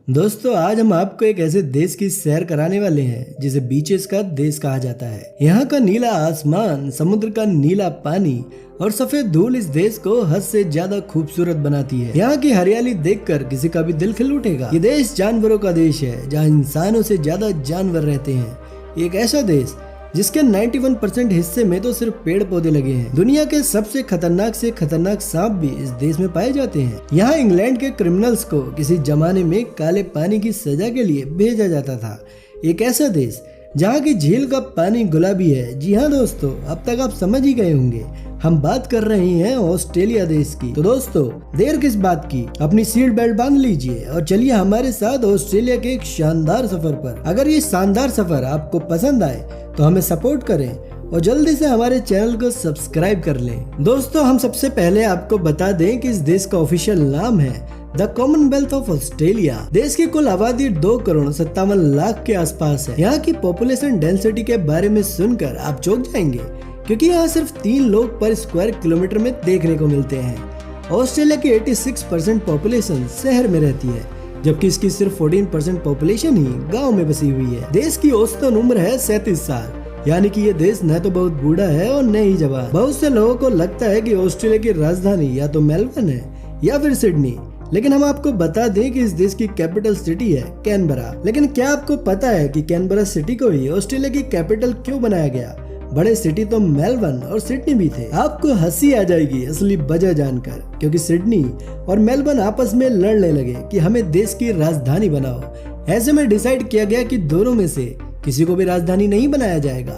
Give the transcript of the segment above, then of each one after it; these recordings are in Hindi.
दोस्तों आज हम आपको एक ऐसे देश की सैर कराने वाले हैं जिसे बीचेस का देश कहा जाता है। यहाँ का नीला आसमान, समुद्र का नीला पानी और सफेद धूल इस देश को हद से ज्यादा खूबसूरत बनाती है। यहाँ की हरियाली देखकर किसी का भी दिल खिल उठेगा। ये देश जानवरों का देश है जहाँ इंसानों से ज्यादा जानवर रहते हैं। एक ऐसा देश जिसके 91% हिस्से में तो सिर्फ पेड़ पौधे लगे हैं। दुनिया के सबसे खतरनाक से खतरनाक सांप भी इस देश में पाए जाते हैं। यहाँ इंग्लैंड के क्रिमिनल्स को किसी जमाने में काले पानी की सजा के लिए भेजा जाता था। एक ऐसा देश जहाँ की झील का पानी गुलाबी है। जी हाँ दोस्तों, अब तक आप समझ ही गए होंगे, हम बात कर रहे हैं ऑस्ट्रेलिया देश की। तो दोस्तों देर किस बात की, अपनी सीट बेल्ट बांध लीजिए और चलिए हमारे साथ ऑस्ट्रेलिया के एक शानदार सफर पर। अगर ये शानदार सफर आपको पसंद आए तो हमें सपोर्ट करें और जल्दी से हमारे चैनल को सब्सक्राइब कर लें। दोस्तों हम सबसे पहले आपको बता दें कि इस देश का ऑफिशियल नाम है द कॉमनवेल्थ ऑफ ऑस्ट्रेलिया। देश की कुल आबादी 2,57,00,000 के आसपास है। यहाँ की पॉपुलेशन डेंसिटी के बारे में सुनकर आप चौंक जाएंगे, क्योंकि यहाँ सिर्फ 3 लोग पर स्क्वायर किलोमीटर में देखने को मिलते हैं। ऑस्ट्रेलिया की 86% पॉपुलेशन शहर में रहती है, जबकि इसकी सिर्फ 14% पॉपुलेशन ही गांव में बसी हुई है। देश की औसतन उम्र है 37 साल, यानी कि ये देश न तो बहुत बूढ़ा है और न ही जवान। बहुत से लोगों को लगता है कि ऑस्ट्रेलिया की राजधानी या तो मेलबर्न है या फिर सिडनी, लेकिन हम आपको बता दें कि इस देश की कैपिटल सिटी है कैनबरा। लेकिन क्या आपको पता है कि कैनबरा सिटी को ही ऑस्ट्रेलिया की कैपिटल क्यों बनाया गया? बड़े सिटी तो मेलबर्न और सिडनी भी थे। आपको हंसी आ जाएगी असली वजह जानकर, क्योंकि सिडनी और मेलबर्न आपस में लड़ने लगे कि हमें देश की राजधानी बनाओ। ऐसे में डिसाइड किया गया कि दोनों में से किसी को भी राजधानी नहीं बनाया जाएगा,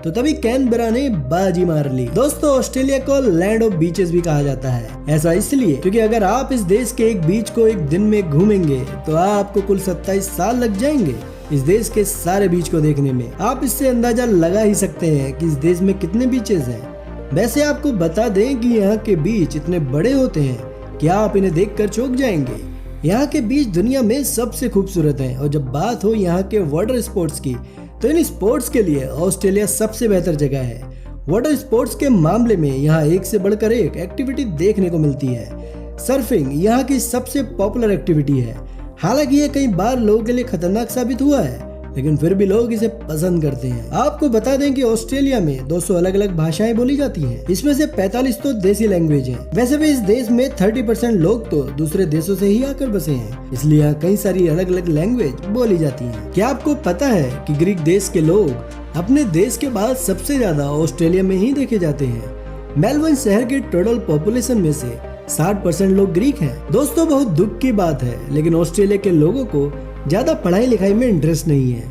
तो तभी कैनबरा ने बाजी मार ली। दोस्तों ऑस्ट्रेलिया को लैंड ऑफ बीचेस भी कहा जाता है। ऐसा इसलिए क्योंकि अगर आप इस देश के एक बीच को एक दिन में घूमेंगे तो आपको कुल 27 साल लग जाएंगे इस देश के सारे बीच को देखने में। आप इससे अंदाजा लगा ही सकते हैं कि इस देश में कितने बीचेस हैं। वैसे आपको बता दें कि यहाँ के बीच इतने बड़े होते हैं कि आप इन्हें देखकर चौंक जाएंगे। यहाँ के बीच दुनिया में सबसे खूबसूरत हैं। और जब बात हो यहाँ के वाटर स्पोर्ट्स की, तो इन स्पोर्ट्स के लिए ऑस्ट्रेलिया सबसे बेहतर जगह है। वाटर स्पोर्ट्स के मामले में यहाँ एक से बढ़कर एक एक्टिविटी देखने को मिलती है। सर्फिंग यहाँ की सबसे पॉपुलर एक्टिविटी है। हालांकि ये कई बार लोगों के लिए खतरनाक साबित हुआ है, लेकिन फिर भी लोग इसे पसंद करते हैं। आपको बता दें कि ऑस्ट्रेलिया में 200 अलग अलग भाषाएं बोली जाती हैं। इसमें से 45 तो देसी लैंग्वेज हैं। वैसे भी इस देश में 30% लोग तो दूसरे देशों से ही आकर बसे हैं, इसलिए यहाँ कई सारी अलग अलग लैंग्वेज बोली जाती हैं। क्या आपको पता है कि ग्रीक देश के लोग अपने देश के बाद सबसे ज्यादा ऑस्ट्रेलिया में ही देखे जाते हैं? मेलबर्न शहर की टोटल पॉपुलेशन में से 60% लोग ग्रीक हैं। दोस्तों बहुत दुख की बात है, लेकिन ऑस्ट्रेलिया के लोगों को ज्यादा पढ़ाई लिखाई में इंटरेस्ट नहीं है।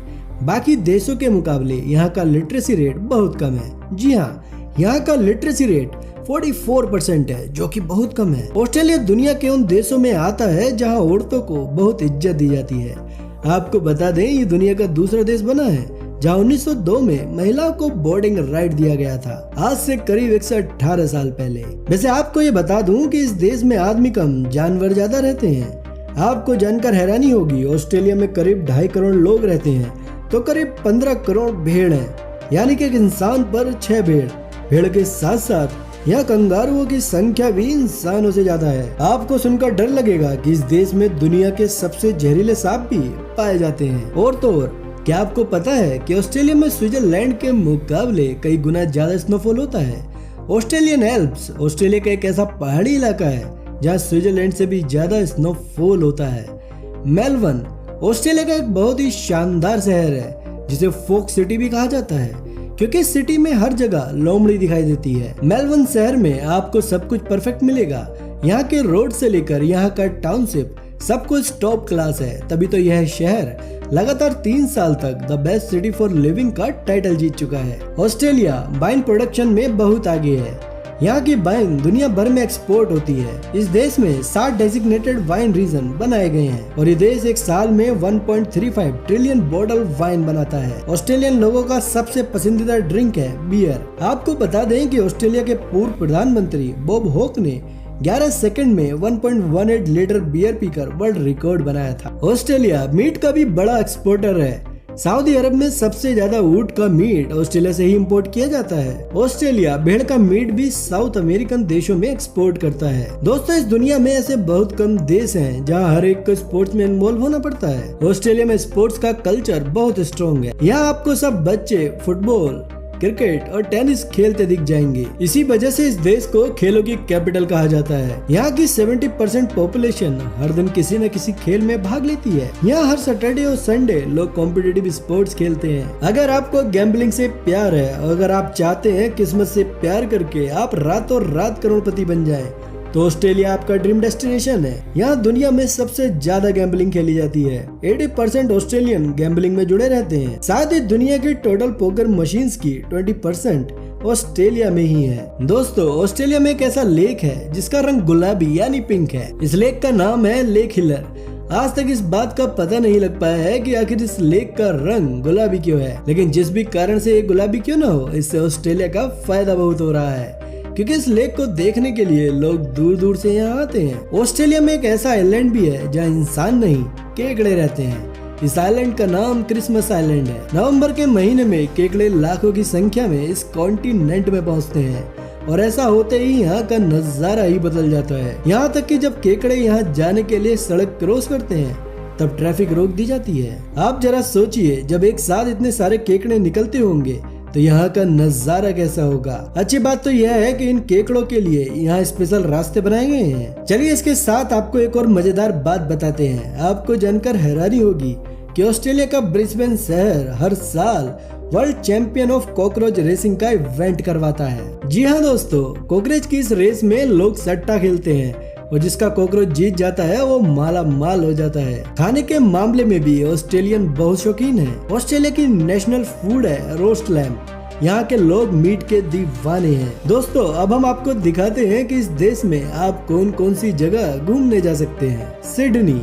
बाकी देशों के मुकाबले यहाँ का लिटरेसी रेट बहुत कम है। जी हाँ, यहाँ का लिटरेसी रेट 44% है, जो कि बहुत कम है। ऑस्ट्रेलिया दुनिया के उन देशों में आता है जहाँ औरतों को बहुत इज्जत दी जाती है। आपको बता दें ये दुनिया का दूसरा देश बना है जहाँ 1902 में महिलाओं को बोर्डिंग राइट दिया गया था, आज से करीब 118 साल पहले। वैसे आपको ये बता दूं कि इस देश में आदमी कम जानवर ज्यादा रहते हैं। आपको जानकर हैरानी होगी, ऑस्ट्रेलिया में करीब 2.5 करोड़ लोग रहते हैं, तो करीब 15 करोड़ भेड़ हैं, यानी कि एक इंसान पर 6 भेड़। भेड़ के साथ साथ यहाँ कंगारुओं की संख्या भी इंसानों से ज्यादा है। आपको सुनकर डर लगेगा कि इस देश में दुनिया के सबसे जहरीले सांप भी पाए जाते हैं। और तो और क्या आपको पता है कि ऑस्ट्रेलिया में स्विट्जरलैंड के मुकाबले कई गुना ज्यादा स्नोफॉल होता है? ऑस्ट्रेलियन एल्प्स ऑस्ट्रेलिया का एक ऐसा पहाड़ी इलाका है जहाँ स्विट्जरलैंड से भी ज्यादा स्नोफॉल होता है। मेलबर्न ऑस्ट्रेलिया का एक बहुत ही शानदार शहर है, जिसे फोक सिटी भी कहा जाता है, क्योंकि सिटी में हर जगह लोमड़ी दिखाई देती है। मेलबर्न शहर में आपको सब कुछ परफेक्ट मिलेगा। यहाँ के रोड से लेकर यहाँ का टाउनशिप सब कुछ टॉप क्लास है। तभी तो यह शहर लगातार 3 साल तक the best city for living का टाइटल जीत चुका है। ऑस्ट्रेलिया वाइन प्रोडक्शन में बहुत आगे है। यहाँ की वाइन दुनिया भर में एक्सपोर्ट होती है। इस देश में 60 डेजिग्नेटेड वाइन रीजन बनाए गए हैं और ये देश एक साल में 1.35 ट्रिलियन बॉटल वाइन बनाता है। ऑस्ट्रेलियन लोगों का सबसे पसंदीदा ड्रिंक है बियर। आपको बता दें कि ऑस्ट्रेलिया के पूर्व प्रधानमंत्री बॉब हॉक ने 11 सेकंड में 1.18 लीटर बियर पीकर वर्ल्ड रिकॉर्ड बनाया था। ऑस्ट्रेलिया मीट का भी बड़ा एक्सपोर्टर है। सऊदी अरब में सबसे ज्यादा ऊंट का मीट ऑस्ट्रेलिया से ही इंपोर्ट किया जाता है। ऑस्ट्रेलिया भेड़ का मीट भी साउथ अमेरिकन देशों में एक्सपोर्ट करता है। दोस्तों, इस दुनिया में ऐसे बहुत कम देश हैं जहां हर एक को स्पोर्ट्स में इन्वॉल्व होना पड़ता है। ऑस्ट्रेलिया में स्पोर्ट्स का कल्चर बहुत स्ट्रॉन्ग है। यहाँ आपको सब बच्चे फुटबॉल, क्रिकेट और टेनिस खेलते दिख जाएंगे। इसी वजह से इस देश को खेलों की कैपिटल कहा जाता है। यहाँ की 70% पॉपुलेशन हर दिन किसी न किसी खेल में भाग लेती है। यहाँ हर सैटरडे और संडे लोग कॉम्पिटिटिव स्पोर्ट्स खेलते हैं। अगर आपको गैम्बलिंग से प्यार है और अगर आप चाहते हैं किस्मत से प्यार करके आप रातों रात करोड़पति बन जाएं, तो ऑस्ट्रेलिया आपका ड्रीम डेस्टिनेशन है। यहाँ दुनिया में सबसे ज्यादा गैम्बलिंग खेली जाती है। 80% ऑस्ट्रेलियन गैम्बलिंग में जुड़े रहते हैं। साथ ही दुनिया की टोटल पोकर मशीन्स की 20% ऑस्ट्रेलिया में ही है। दोस्तों, ऑस्ट्रेलिया में एक ऐसा लेक है जिसका रंग गुलाबी यानी पिंक है। इस लेक का नाम है लेक हिलर। आज तक इस बात का पता नहीं लग पाया है कि आखिर इस लेक का रंग गुलाबी क्यों है, लेकिन जिस भी कारण से ये गुलाबी क्यों ना हो, इससे ऑस्ट्रेलिया का फायदा बहुत हो रहा है, क्योंकि इस लेक को देखने के लिए लोग दूर दूर से यहाँ आते हैं। ऑस्ट्रेलिया में एक ऐसा आइलैंड भी है जहाँ इंसान नहीं केकड़े रहते हैं। इस आइलैंड का नाम क्रिसमस आइलैंड है। नवंबर के महीने में केकड़े लाखों की संख्या में इस कॉन्टिनेंट में पहुँचते हैं और ऐसा होते ही यहाँ का नजारा ही बदल जाता है। यहाँ तक कि जब केकड़े यहाँ जाने के लिए सड़क क्रॉस करते हैं तब ट्रैफिक रोक दी जाती है। आप जरा सोचिए, जब एक साथ इतने सारे केकड़े निकलते होंगे तो यहाँ का नजारा कैसा होगा। अच्छी बात तो यह है कि इन केकड़ों के लिए यहाँ स्पेशल रास्ते बनाए गए हैं। चलिए इसके साथ आपको एक और मजेदार बात बताते हैं। आपको जानकर हैरानी होगी कि ऑस्ट्रेलिया का ब्रिस्बेन शहर हर साल world champion of cockroach racing का इवेंट करवाता है। जी हाँ दोस्तों, कॉकरोच की इस रेस में लोग सट्टा खेलते हैं और जिसका कॉकरोच जीत जाता है वो माला माल हो जाता है। खाने के मामले में भी ऑस्ट्रेलियन बहुत शौकीन है। ऑस्ट्रेलिया की नेशनल फूड है रोस्ट लैम्ब। यहाँ के लोग मीट के दीवाने हैं। दोस्तों, अब हम आपको दिखाते हैं कि इस देश में आप कौन कौन सी जगह घूमने जा सकते हैं। सिडनी।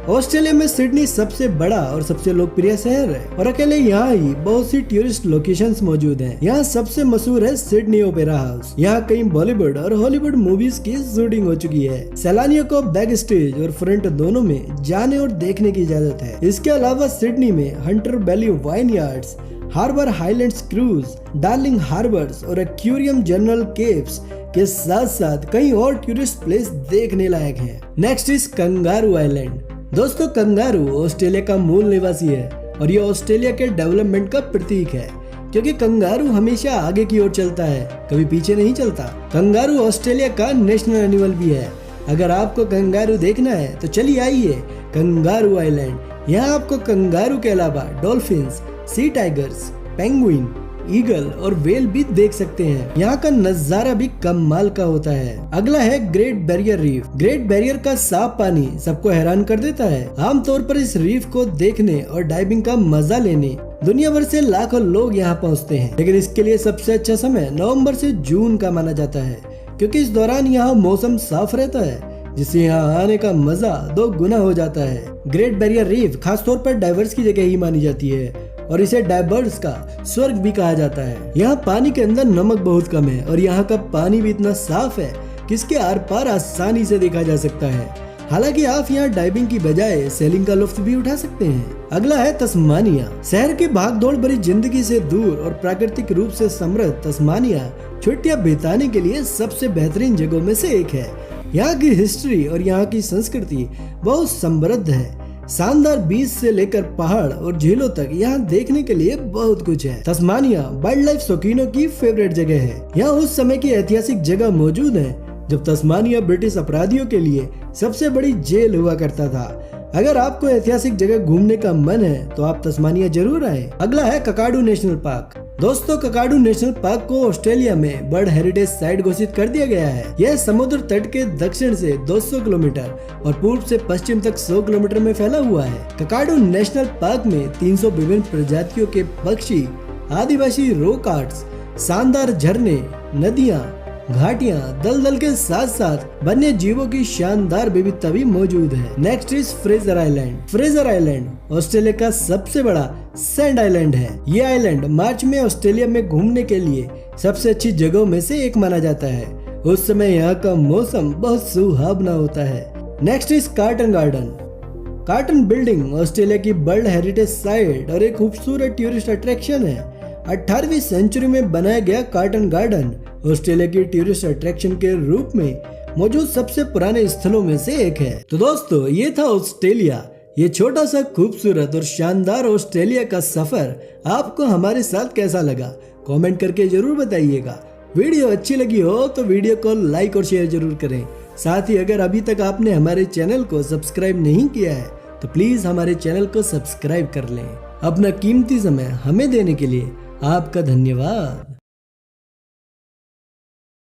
ऑस्ट्रेलिया में सिडनी सबसे बड़ा और सबसे लोकप्रिय शहर है और अकेले यहाँ ही बहुत सी टूरिस्ट लोकेशंस मौजूद हैं। यहाँ सबसे मशहूर है सिडनी ओपेरा हाउस। यहाँ कई बॉलीवुड और हॉलीवुड मूवीज की शूटिंग हो चुकी है। सैलानियों को बैक स्टेज और फ्रंट दोनों में जाने और देखने की इजाजत है। इसके अलावा सिडनी में Hunter Valley vineyards, Harbour Highlands cruise, Darling Harbours और एक्वेरियम जनरल केव्स के साथ साथ कई और टूरिस्ट प्लेस देखने लायक हैं। Next is kangaroo island. दोस्तों, कंगारू ऑस्ट्रेलिया का मूल निवासी है और ये ऑस्ट्रेलिया के डेवलपमेंट का प्रतीक है, क्योंकि कंगारू हमेशा आगे की ओर चलता है, कभी पीछे नहीं चलता। कंगारू ऑस्ट्रेलिया का नेशनल एनिमल भी है। अगर आपको कंगारू देखना है तो चलिए आइए कंगारू आइलैंड। यहाँ आपको कंगारू के अलावा डॉल्फिन्स, सी टाइगर्स, पेंगुइन, ईगल और वेल भी देख सकते हैं। यहाँ का नजारा भी कमाल का होता है। अगला है great barrier reef. Great barrier का साफ पानी सबको हैरान कर देता है। आमतौर पर इस रीफ को देखने और डाइविंग का मजा लेने दुनिया भर से लाखों लोग यहाँ पहुँचते हैं, लेकिन इसके लिए सबसे अच्छा समय नवंबर से जून का माना जाता है, क्योंकि इस दौरान यहाँ मौसम साफ रहता है, जिससे यहाँ आने का मजा 2 गुना हो जाता है। ग्रेट बैरियर रीफ खासतौर पर डाइवर्स की जगह ही मानी जाती है और इसे डाइवर्स का स्वर्ग भी कहा जाता है। यहाँ पानी के अंदर नमक बहुत कम है और यहाँ का पानी भी इतना साफ है कि इसके आर पार आसानी से देखा जा सकता है। हालांकि आप यहाँ डाइविंग की बजाय सेलिंग का लुत्फ भी उठा सकते हैं। अगला है तस्मानिया। शहर की भागदौड़ भरी जिंदगी से दूर और प्राकृतिक रूप से समृद्ध तस्मानिया छुट्टियां बिताने के लिए सबसे बेहतरीन जगहों में से एक है। यहाँ की हिस्ट्री और यहाँ की संस्कृति बहुत समृद्ध है। शानदार बीच से लेकर पहाड़ और झीलों तक यहाँ देखने के लिए बहुत कुछ है। तस्मानिया वाइल्ड लाइफ शौकीनों की फेवरेट जगह है। यहाँ उस समय की ऐतिहासिक जगह मौजूद है जब तस्मानिया ब्रिटिश अपराधियों के लिए सबसे बड़ी जेल हुआ करता था। अगर आपको ऐतिहासिक जगह घूमने का मन है तो आप तस्मानिया जरूर आए। अगला है ककाडू नेशनल पार्क। दोस्तों, ककाडू नेशनल पार्क को ऑस्ट्रेलिया में वर्ल्ड हेरिटेज साइट घोषित कर दिया गया है। यह समुद्र तट के दक्षिण से 200 किलोमीटर और पूर्व से पश्चिम तक 100 किलोमीटर में फैला हुआ है। ककाडू नेशनल पार्क में 300 विभिन्न प्रजातियों के पक्षी, आदिवासी रॉक आर्ट्स, शानदार झरने, नदियाँ, घाटियां, दलदल के साथ साथ वन्य जीवों की शानदार विविधता भी मौजूद है। Next is Fraser island. Fraser island Australia का सबसे बड़ा सैंड आइलैंड है। ये आइलैंड मार्च में ऑस्ट्रेलिया में घूमने के लिए सबसे अच्छी जगहों में से एक माना जाता है। उस समय यहाँ का मौसम बहुत सुहावना होता है। Next is carton garden. Carton building Australia की वर्ल्ड हेरिटेज साइट और एक खूबसूरत टूरिस्ट अट्रैक्शन है। 18वीं सेंचुरी में बनाया गया कार्टन गार्डन ऑस्ट्रेलिया की टूरिस्ट अट्रैक्शन के रूप में मौजूद सबसे पुराने स्थलों में से एक है। तो दोस्तों, ये था ऑस्ट्रेलिया। ये छोटा सा खूबसूरत और शानदार ऑस्ट्रेलिया का सफर आपको हमारे साथ कैसा लगा, कमेंट करके जरूर बताइएगा। वीडियो अच्छी लगी हो तो वीडियो को लाइक और शेयर जरूर करें। साथ ही अगर अभी तक आपने हमारे चैनल को सब्सक्राइब नहीं किया है तो प्लीज हमारे चैनल को सब्सक्राइब कर लें। अपना कीमती समय हमें देने के लिए आपका धन्यवाद।